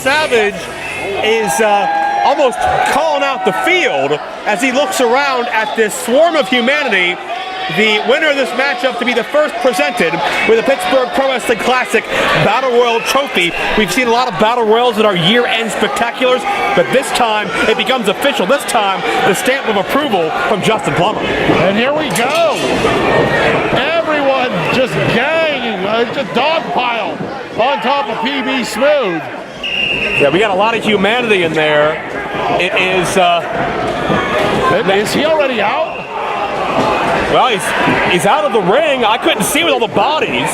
Savage is almost calling out the field as he looks around at this swarm of humanity. The winner of this matchup to be the first presented with the Pittsburgh Pro Wrestling Classic Battle Royal Trophy. We've seen a lot of Battle Royals at our year-end spectaculars, but this time it becomes official. This time, the stamp of approval from Justin Plummer. And here we go. Everyone just ganging, just dog pile on top of PB Smooth. Yeah, we got a lot of humanity in there. It is... Is he already out? Well, he's out of the ring. I couldn't see with all the bodies.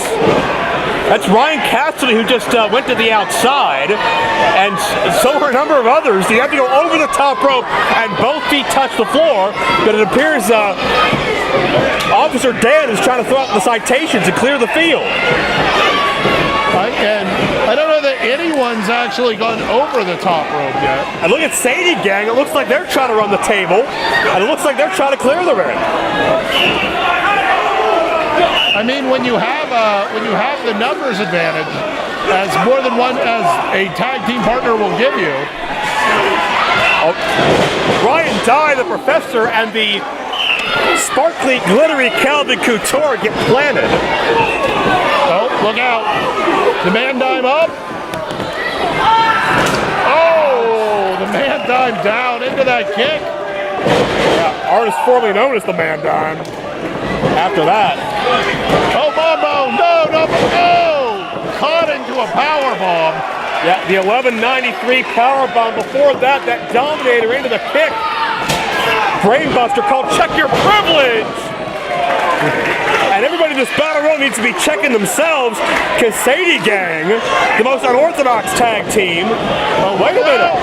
That's Ryan Cassidy, who just went to the outside, and so were a number of others. He had to go over the top rope, and both feet touched the floor, but it appears Officer Dan is trying to throw out the citations and clear the field. And I don't know that anyone's actually gone over the top rope yet. And look at Sadie Gang. It looks like they're trying to run the table, and it looks like they're trying to clear the ring. I mean, when you have the numbers advantage, as more than one as a tag team partner will give you. Oh, Ryan Dye, the Professor, and the sparkly, glittery Calvin Couture get planted. Oh, look out. The man dime up. Oh, the man dime down into that kick. Yeah, artist formerly known as the man dime. After that. Oh, Mambo, no. Caught into a power bomb. Yeah, the 1193 power bomb. Before that Dominator into the kick. Brainbuster called Check Your Privilege. And everybody in this battle royal needs to be checking themselves. Cassidy Gang, the most unorthodox tag team. Oh, wait a minute.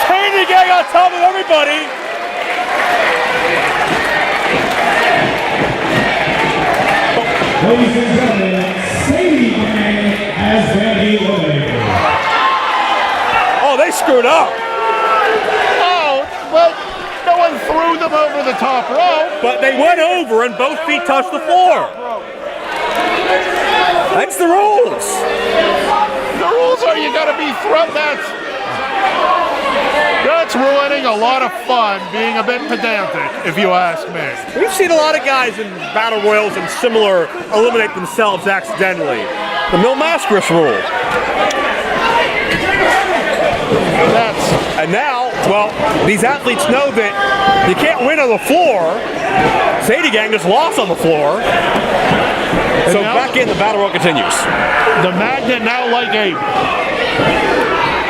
Sadie Gang on top of everybody. Ladies and gentlemen, Sadie Gang has been eliminated. Oh, they screwed up. Oh, but no one threw them over the top rope. But they went over and both feet touched the floor. That's the rules. The rules are you gotta be thrown. That's ruining a lot of fun, being a bit pedantic, if you ask me. We've seen a lot of guys in battle royals and similar eliminate themselves accidentally. The Mil Mascaris rule. And now, well, these athletes know that you can't win on the floor. Sadie Gang just lost on the floor. So back in, the battle royal continues. The magnet now like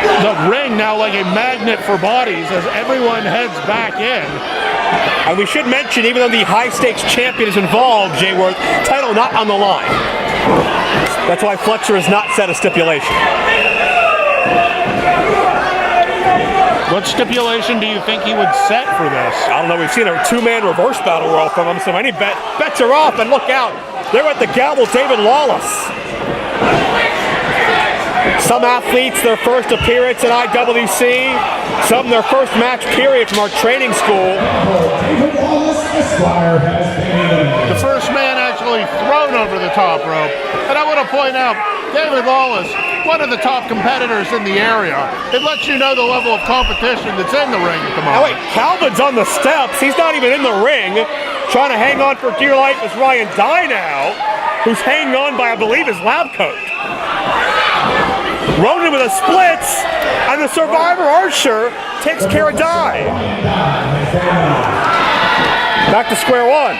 the ring now like a magnet for bodies as everyone heads back in. And we should mention, even though the high-stakes champion is involved, Jay Worth, title not on the line. That's why Flexor has not set a stipulation. What stipulation do you think he would set for this? I don't know. We've seen a two-man reverse battle royal from him, so any bets are off. And look out. They're at the gavel, David Lawless. Some athletes, their first appearance at IWC. Some their first match period from our training school. The first man actually thrown over the top rope. And I want to point out, David Lawless, one of the top competitors in the area. It lets you know the level of competition that's in the ring at the moment. Oh wait, Calvin's on the steps. He's not even in the ring. Trying to hang on for dear life is Ryan Dye now, who's hanging on by, I believe, his lab coat. Ronan with a splits, and the Survivor Archer takes care of Dye. Back to square one.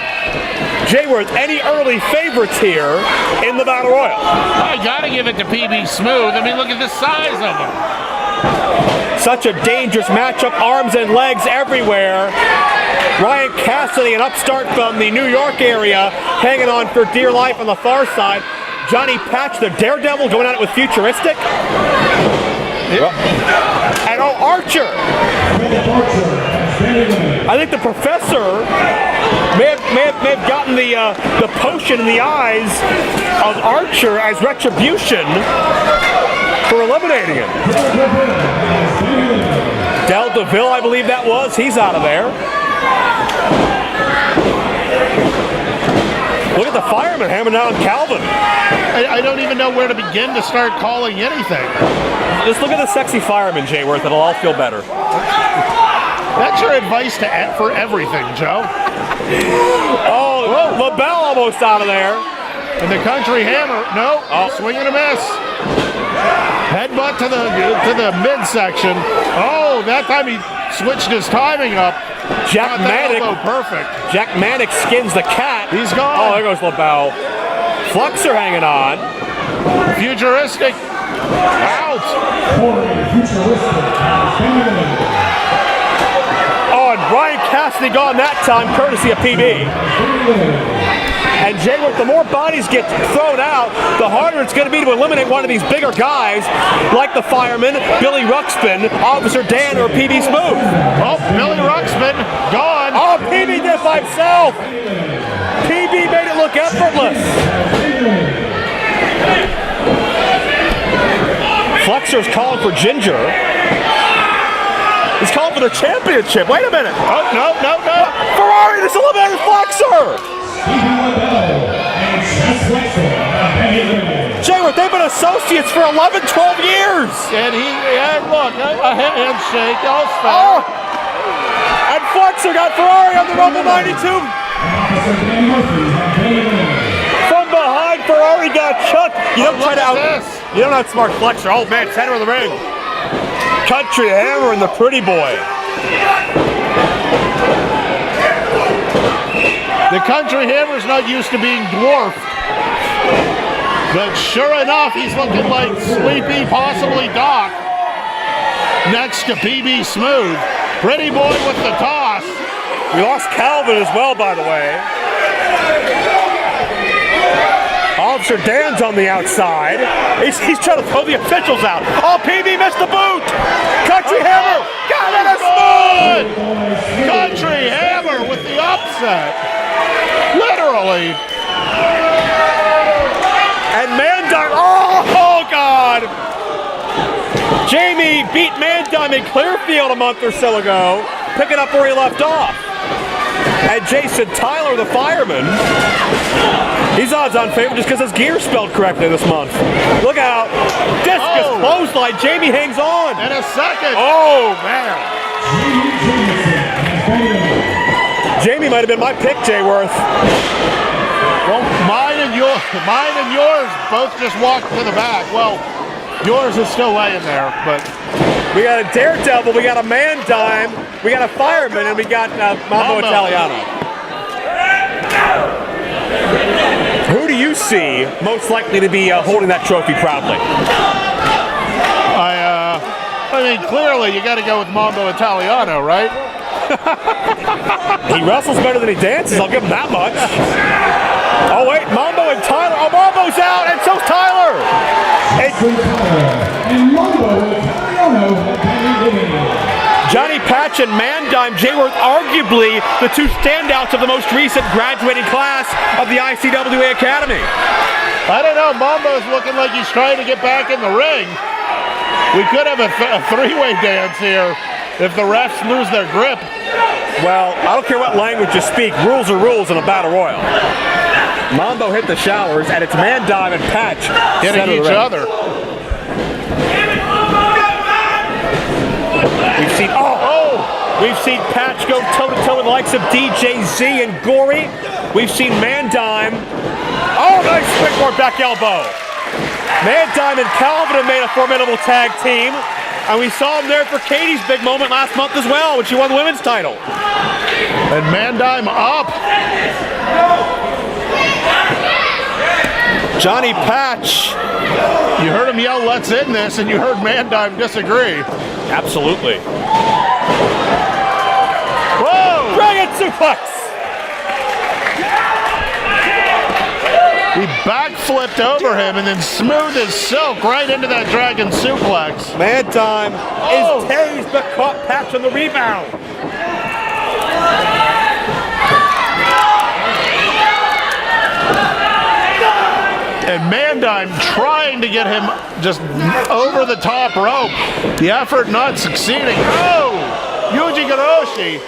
Jayworth, any early favorites here in the Battle Royal? I gotta give it to PB Smooth. I mean, look at the size of him. Such a dangerous matchup, arms and legs everywhere. Ryan Cassidy, an upstart from the New York area, hanging on for dear life on the far side. Johnny Patch, the Daredevil, going at it with Futuristic. And Archer. I think the Professor may have gotten the potion in the eyes of Archer as retribution for eliminating him. Del DeVille, I believe that was. He's out of there. Look at the fireman hammering down on Calvin. I don't even know where to begin to start calling anything. Just look at the sexy fireman, Jay Worth. It'll all feel better. That's your advice for everything, Joe. Oh, LeBell almost out of there. And the country hammer, no, swing and a miss. Headbutt to the midsection. Oh, that time he switched his timing up. Jack Manic. Perfect. Jack Manic skins the cat. He's gone. Oh, there goes LeBell. Flexor hanging on. Futuristic. Out. Oh, and Brian Cassidy gone that time, courtesy of PB. And Jay, the more bodies get thrown out, the harder it's going to be to eliminate one of these bigger guys, like the fireman, Billy Ruxpin, Officer Dan, or PB Smooth. Oh, Billy Ruxpin, gone. Oh, PB did it by himself. PB made it look effortless. Flexor's calling for Ginger. He's calling for their championship. Wait a minute. Oh, no. Ferrari, this is eliminated Flexor. Jay, they've been associates for 11, 12 years. And look, a handshake, that was fair. Oh. And Flexor got Ferrari on the Rumble 92. From behind, Ferrari got chucked. You don't outsmart Flexor. Oh man, center of the ring. Country hammer and the pretty boy. The country hammer's not used to being dwarfed. But sure enough, he's looking like Sleepy, possibly Doc. Next to PB Smooth. Pretty boy with the toss. We lost Calvin as well, by the way. Officer Dan's on the outside. He's trying to throw the officials out. Oh, PB missed the boot. Country hammer. Got it, a smooth. Country hammer with the upset. Literally. And Mandime, oh God! Jami beat Mandime in Clearfield a month or so ago, picking up where he left off. And Jason Tyler, the fireman, he's odds-on favorite just because his gear spelled correctly this month. Look out! Discus clothesline, Jami hangs on. And a second. Oh man! Jami might have been my pick, Jay Worth. Well, mine and yours both just walked to the back. Well, yours is still laying there, but we got a daredevil, we got a Mandime, we got a fireman, and we got Mambo Italiano. Who do you see most likely to be holding that trophy proudly? I mean, clearly you got to go with Mambo Italiano, right? He wrestles better than he dances, I'll give him that much. Oh wait, Mambo and Tyler. Oh, Mambo's out, and so's Tyler. Johnny Patch and Mandime, Jay Worth, arguably the two standouts of the most recent graduating class of the ICWA Academy. I don't know, Mambo's looking like he's trying to get back in the ring. We could have a three-way dance here if the refs lose their grip. Well, I don't care what language you speak, rules are rules in a battle royal. Mambo hit the showers, and it's Mandime and Patch hitting each other. We've seen Patch go toe-to-toe with the likes of DJZ and Gory. We've seen Mandime. Oh, nice springboard back elbow. Mandime and Calvin have made a formidable tag team. And we saw him there for Katie's big moment last month as well when she won the women's title. And Mandime up. Johnny Patch. You heard him yell, "Let's end this," and you heard Mandime disagree. Absolutely. Whoa! Brilliant suplex. He backflipped over him and then smooth as silk right into that dragon suplex. Mandime is tased but caught Patch on the rebound. And Mandime trying to get him just over the top rope. The effort not succeeding. Oh! Yuji Garoshi.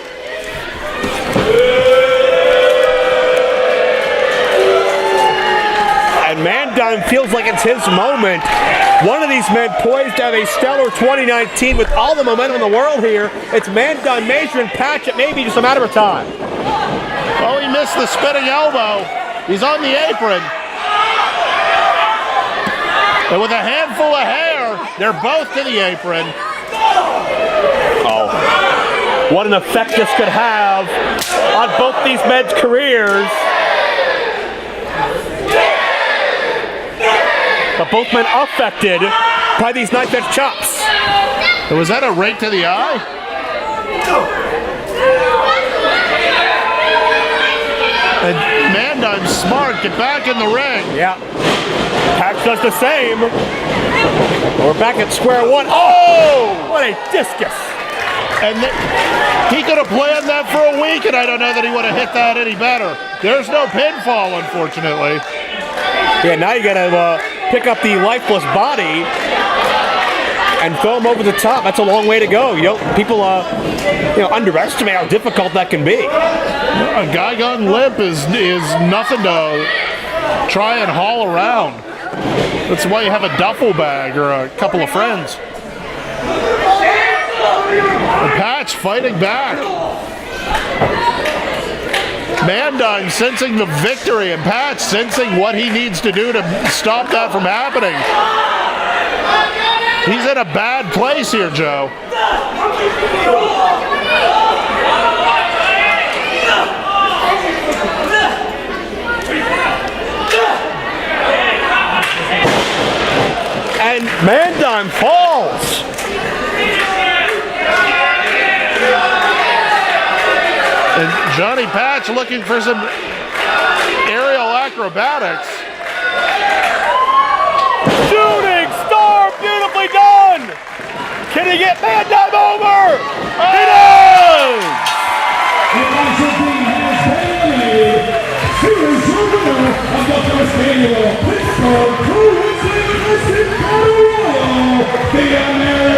And Mandime feels like it's his moment. One of these men poised to have a stellar 2019 with all the momentum in the world here. It's Mandime, Major, and Patch. It may be just a matter of time. Oh, he missed the spinning elbow. He's on the apron. And with a handful of hair, they're both to the apron. Oh, what an effect this could have on both these men's careers. But both men affected by these knife edge chops. Was that a rake to the eye? And Mandime's smart. Get back in the ring. Yeah. Patch does the same. We're back at square one. Oh! What a discus. And he could have planned that for a week, and I don't know that he would have hit that any better. There's no pinfall, unfortunately. Yeah, now you gotta pick up the lifeless body and throw him over the top. That's a long way to go. People underestimate how difficult that can be. A guy gone limp is nothing to try and haul around. That's why you have a duffel bag or a couple of friends. The Patch fighting back. Mandime sensing the victory, and Patch sensing what he needs to do to stop that from happening. He's in a bad place here, Joe. And Mandime falls. And Johnny Patch looking for some aerial acrobatics. Shooting star, beautifully done. Can he get Mandime over? He does! The Washington has been made. He is the winner of the first annual Pittsburgh Pro Wrestling Wrestling Battle Royal, the American